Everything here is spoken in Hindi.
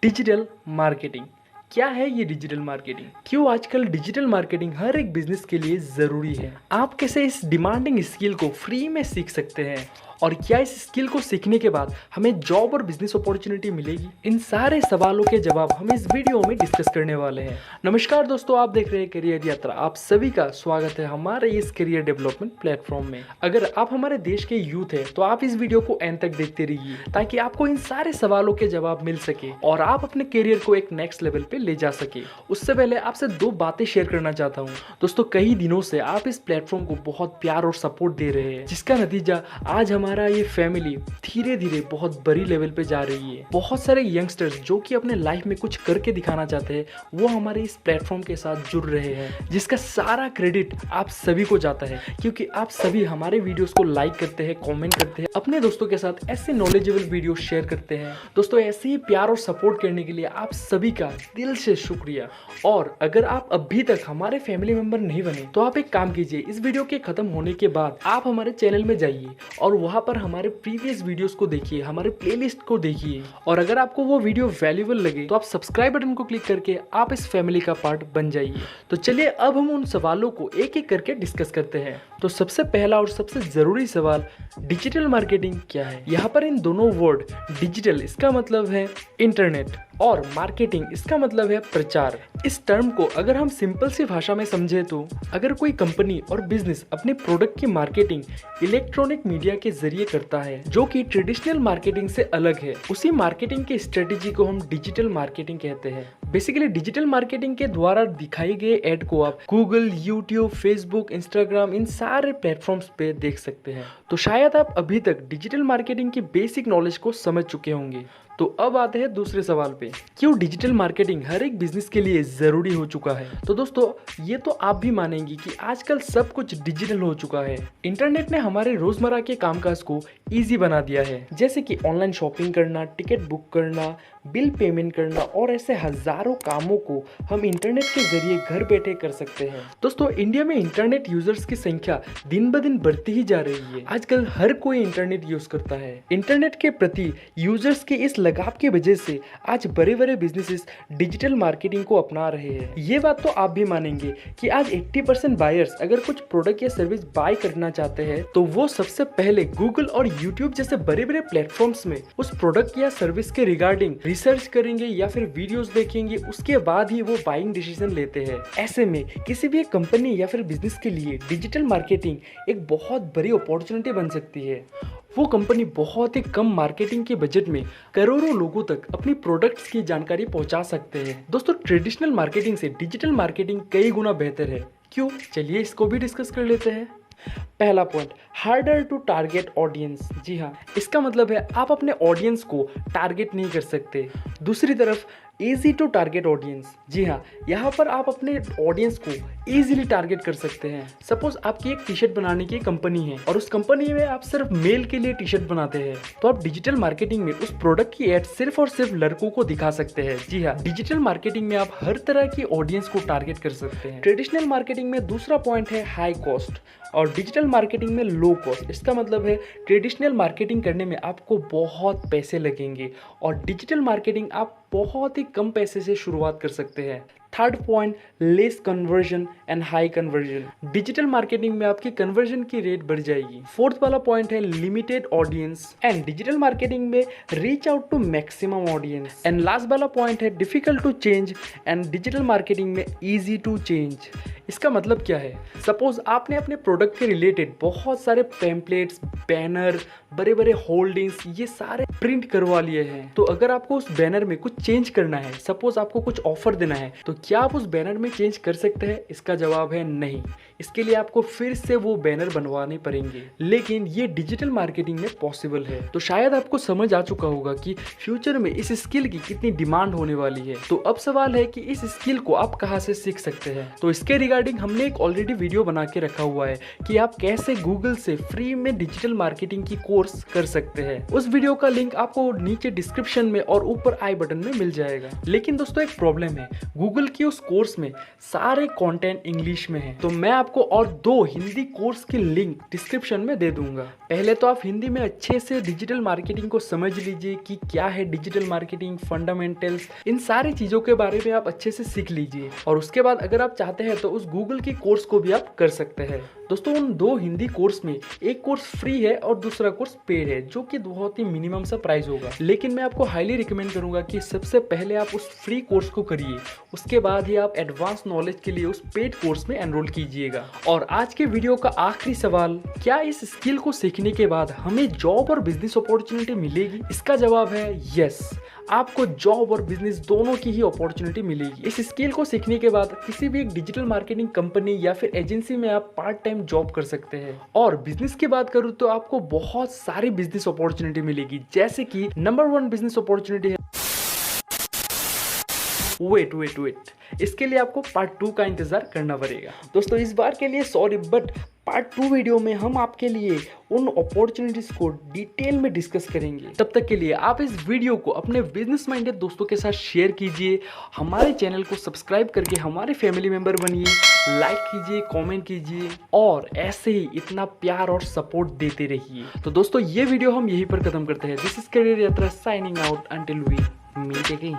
डिजिटल मार्केटिंग क्या है ये डिजिटल मार्केटिंग? क्यों आजकल डिजिटल मार्केटिंग हर एक बिजनेस के लिए ज़रूरी है? आप कैसे इस डिमांडिंग स्किल को फ्री में सीख सकते हैं? और क्या इस स्किल को सीखने के बाद हमें जॉब और बिजनेस अपॉर्चुनिटी मिलेगी? इन सारे सवालों के जवाब हम इस वीडियो में डिस्कस करने वाले हैं। नमस्कार दोस्तों, आप देख रहे हैं करियर यात्रा। आप सभी का स्वागत है हमारे इस करियर डेवलपमेंट प्लेटफॉर्म में। अगर आप हमारे देश के यूथ हैं तो आप इस वीडियो को एंड तक देखते रहिए ताकि आपको इन सारे सवालों के जवाब मिल सके और आप अपने करियर को एक नेक्स्ट लेवल पे ले जा सके। उससे पहले आपसे दो बातें शेयर करना चाहता हूँ। दोस्तों, कई दिनों से आप इस प्लेटफॉर्म को बहुत प्यार और सपोर्ट दे रहे हैं, जिसका नतीजा आज हमारा ये फैमिली धीरे धीरे बहुत बड़ी लेवल पे जा रही है। बहुत सारे यंगस्टर्स जो कि अपने लाइफ में कुछ करके दिखाना चाहते हैं वो हमारे इस प्लेटफॉर्म के साथ जुड़ रहे हैं, जिसका सारा क्रेडिट आप सभी को जाता है क्योंकि आप सभी हमारे वीडियोस को लाइक करते हैं, कमेंट करते हैं, अपने दोस्तों के साथ ऐसे नॉलेजेबल वीडियो शेयर करते हैं। दोस्तों, ऐसे ही प्यार और सपोर्ट करने के लिए आप सभी का दिल से शुक्रिया। और अगर आप अभी तक हमारे फैमिली मेंबर नहीं बने तो आप एक काम कीजिए, इस वीडियो के खत्म होने के बाद आप हमारे चैनल में जाइए और वहां पर हमारे प्रीवियस वीडियोस को देखिए, हमारे प्लेलिस्ट को देखिए। और अगर आपको वो वीडियो वैल्यूएबल लगे तो आप सब्सक्राइब बटन को क्लिक करके आप इस फैमिली का पार्ट बन जाइए। तो चलिए अब हम उन सवालों को एक एक करके डिस्कस करते हैं। तो सबसे पहला और सबसे जरूरी सवाल, डिजिटल मार्केटिंग क्या है? यहाँ पर इन दोनों वर्ड, डिजिटल इसका मतलब है इंटरनेट और मार्केटिंग इसका मतलब है प्रचार। इस टर्म को अगर हम सिंपल सी भाषा में समझे तो अगर कोई कंपनी और बिजनेस अपने प्रोडक्ट की मार्केटिंग इलेक्ट्रॉनिक मीडिया के जरिए करता है जो कि ट्रेडिशनल मार्केटिंग से अलग है, उसी मार्केटिंग की स्ट्रेटेजी को हम डिजिटल मार्केटिंग कहते हैं। बेसिकली डिजिटल मार्केटिंग के द्वारा दिखाई गए एड को आप गूगल, यूट्यूब, फेसबुक, इंस्टाग्राम इन सारे प्लेटफॉर्म्स पे देख सकते हैं। तो शायद आप अभी तक डिजिटल मार्केटिंग की बेसिक नॉलेज को समझ चुके होंगे। तो अब आते हैं दूसरे सवाल पे, क्यों डिजिटल मार्केटिंग हर एक बिजनेस के लिए जरूरी हो चुका है? तो दोस्तों, ये तो आप भी मानेंगे कि आजकल सब कुछ डिजिटल हो चुका है। इंटरनेट ने हमारे रोजमर्रा के कामकाज को इजी बना दिया है, जैसे कि ऑनलाइन शॉपिंग करना, टिकट बुक करना, बिल पेमेंट करना और ऐसे हजारों कामों को हम इंटरनेट के जरिए घर बैठे कर सकते हैं। दोस्तों, इंडिया में इंटरनेट यूजर्स की संख्या दिन ब दिन बढ़ती ही जा रही है। आजकल हर कोई इंटरनेट यूज करता है। इंटरनेट के प्रति यूजर्स के इस लगाव की वजह से आज बड़े बड़े बिजनेसेस डिजिटल मार्केटिंग को अपना रहे हैं। ये बात तो आप भी मानेंगे कि आज 80% बायर्स अगर कुछ प्रोडक्ट या सर्विस बाय करना चाहते हैं तो वो सबसे पहले गूगल और यूट्यूब जैसे बड़े बड़े प्लेटफॉर्म्स में उस प्रोडक्ट या सर्विस के रिगार्डिंग रिसर्च करेंगे या फिर वीडियोस देखेंगे, उसके बाद ही वो बाइंग डिसीजन लेते हैं। ऐसे में किसी भी कंपनी या फिर बिजनेस के लिए डिजिटल मार्केटिंग एक बहुत बड़ी अपॉर्चुनिटी बन सकती है। वो कंपनी बहुत ही कम मार्केटिंग के बजट में करोड़ों लोगों तक अपनी प्रोडक्ट्स की जानकारी पहुंचा सकते हैं। दोस्तों, ट्रेडिशनल मार्केटिंग से डिजिटल मार्केटिंग कई गुना बेहतर है। क्यों? चलिए इसको भी डिस्कस कर लेते हैं। पहला point, harder to target audience. जी हाँ, इसका मतलब है आप अपने ऑडियंस को टारगेट नहीं कर सकते। दूसरी तरफ इजी टू टारगेट ऑडियंस। जी हाँ, यहाँ पर आप अपने ऑडियंस को इजीली टारगेट कर सकते हैं। सपोज आपकी एक टी शर्ट बनाने की कंपनी है और उस कंपनी में आप सिर्फ मेल के लिए टी शर्ट बनाते हैं, तो आप डिजिटल मार्केटिंग में उस प्रोडक्ट की एड सिर्फ और सिर्फ लड़कों को दिखा सकते हैं। जी हाँ, डिजिटल मार्केटिंग में आप हर तरह की ऑडियंस को टारगेट कर सकते हैं। ट्रेडिशनल मार्केटिंग में दूसरा पॉइंट है हाई कॉस्ट और डिजिटल मार्केटिंग में लो कॉस्ट। इसका मतलब है ट्रेडिशनल मार्केटिंग करने में आपको बहुत पैसे लगेंगे और डिजिटल मार्केटिंग आप बहुत ही कम पैसे से शुरुआत कर सकते हैं। Third point, less conversion and high conversion. Digital marketing में आपकी कन्वर्जन की रेट बढ़ जाएगी। फोर्थ वाला पॉइंट है limited audience and digital marketing में reach out to maximum audience. And last वाला पॉइंट है difficult to change and digital marketing में इजी टू चेंज। इसका मतलब क्या है? सपोज आपने अपने प्रोडक्ट के रिलेटेड बहुत सारे पैम्पलेट्स, बैनर, बड़े बड़े होल्डिंग्स ये सारे प्रिंट करवा लिए हैं, तो अगर आपको उस बैनर में कुछ चेंज करना है, सपोज आपको कुछ ऑफर देना है, तो क्या आप उस बैनर में चेंज कर सकते हैं? इसका जवाब है नहीं। इसके लिए आपको फिर से वो बैनर बनवाने पड़ेंगे, लेकिन ये डिजिटल मार्केटिंग में पॉसिबल है। तो शायद आपको समझ आ चुका होगा कि फ्यूचर में इस स्किल की कितनी डिमांड होने वाली है। तो अब सवाल है कि इस स्किल को आप कहाँ से सीख सकते हैं? तो इसके रिगार्डिंग हमने एक ऑलरेडी वीडियो बना के रखा हुआ है कि आप कैसे गूगल से फ्री में डिजिटल मार्केटिंग की कोर्स कर सकते हैं। उस वीडियो का लिंक आपको नीचे डिस्क्रिप्शन में और ऊपर आई बटन में मिल जाएगा। लेकिन दोस्तों, एक प्रॉब्लम है, गूगल की उस कोर्स में सारे कंटेंट इंग्लिश में है। तो मैं आपको और 2 हिंदी कोर्स की लिंक डिस्क्रिप्शन में दे दूंगा। पहले तो आप हिंदी में अच्छे से डिजिटल मार्केटिंग को समझ लीजिए कि क्या है डिजिटल मार्केटिंग, फंडामेंटल्स, इन सारी चीज़ों के बारे में आप अच्छे से सीख लीजिए। और उसके बाद अगर आप चाहते हैं तो उस गूगल की कोर्स को भी आप कर सकते हैं। दोस्तों उन 2 हिंदी कोर्स में एक कोर्स फ्री है और दूसरा कोर्स पेड है, जो कि बहुत ही मिनिमम सा प्राइस होगा। लेकिन मैं आपको हाईली रिकमेंड करूंगा कि सबसे पहले आप उस फ्री कोर्स को करिए, उसके बाद ही आप एडवांस नॉलेज के लिए उस पेड कोर्स में एनरोल कीजिएगा। और आज के वीडियो का आखिरी सवाल, क्या इस स्किल को सीखने के बाद हमें जॉब और बिजनेस अपॉर्चुनिटी मिलेगी? इसका जवाब है यस, आपको जॉब और बिजनेस दोनों की ही अपॉर्चुनिटी मिलेगी। इस स्किल को सीखने के बाद किसी भी एक डिजिटल मार्केटिंग कंपनी या फिर एजेंसी में आप पार्ट टाइम जॉब कर सकते हैं। और बिजनेस की बात करूँ तो आपको बहुत सारी बिजनेस अपॉर्चुनिटी मिलेगी, जैसे कि नंबर 1 बिजनेस अपॉर्चुनिटी है। वेट, इसके लिए आपको पार्ट 2 का इंतजार करना पड़ेगा। दोस्तों इस बार के लिए सॉरी, बट पार्ट 2 वीडियो में हम आपके लिए उन अपॉर्चुनिटीज को डिटेल में डिस्कस करेंगे। तब तक के लिए आप इस वीडियो को अपने बिजनेस माइंडेड दोस्तों के साथ शेयर कीजिए, हमारे चैनल को सब्सक्राइब करके हमारे फैमिली मेंबर बनिए, लाइक कीजिए, कमेंट कीजिए और ऐसे ही इतना प्यार और सपोर्ट देते रहिए। तो दोस्तों ये वीडियो हम यहीं पर खत्म करते हैं। This is career Yatra signing out until we meet again.